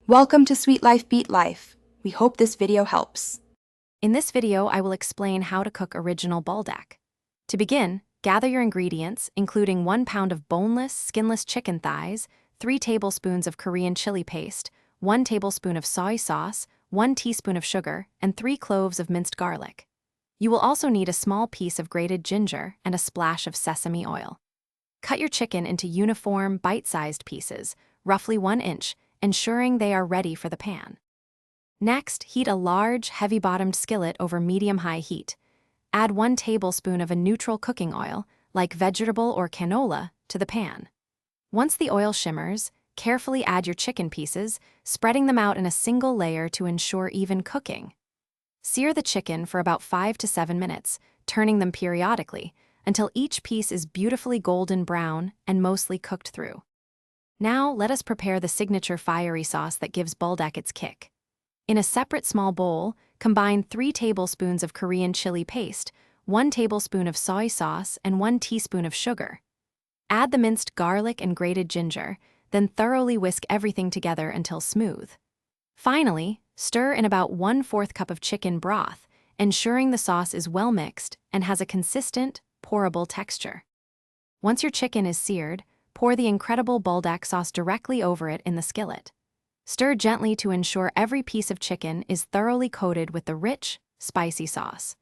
Welcome to Sweet Life Beat Life. We hope this video helps. In this video, I will explain how to cook original Buldak. To begin, gather your ingredients, including 1 pound of boneless, skinless chicken thighs, 3 tablespoons of Korean chili paste, 1 tablespoon of soy sauce, 1 teaspoon of sugar, and 3 cloves of minced garlic. You will also need a small piece of grated ginger and a splash of sesame oil. Cut your chicken into uniform, bite-sized pieces, roughly 1 inch, ensuring they are ready for the pan. Next, heat a large, heavy-bottomed skillet over medium-high heat. Add 1 tablespoon of a neutral cooking oil, like vegetable or canola, to the pan. Once the oil shimmers, carefully add your chicken pieces, spreading them out in a single layer to ensure even cooking. Sear the chicken for about 5 to 7 minutes, turning them periodically, until each piece is beautifully golden brown and mostly cooked through. Now, let us prepare the signature fiery sauce that gives Buldak its kick. In a separate small bowl, combine 3 tablespoons of Korean chili paste, 1 tablespoon of soy sauce, and 1 teaspoon of sugar. Add the minced garlic and grated ginger, then thoroughly whisk everything together until smooth. Finally, stir in about 1/4 cup of chicken broth, ensuring the sauce is well mixed and has a consistent, pourable texture. Once your chicken is seared, pour the incredible Buldak sauce directly over it in the skillet. Stir gently to ensure every piece of chicken is thoroughly coated with the rich, spicy sauce.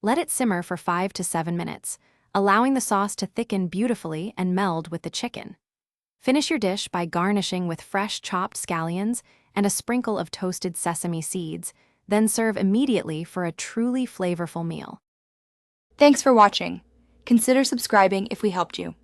Let it simmer for 5 to 7 minutes, allowing the sauce to thicken beautifully and meld with the chicken. Finish your dish by garnishing with fresh chopped scallions and a sprinkle of toasted sesame seeds, then serve immediately for a truly flavorful meal. Thanks for watching. Consider subscribing if we helped you.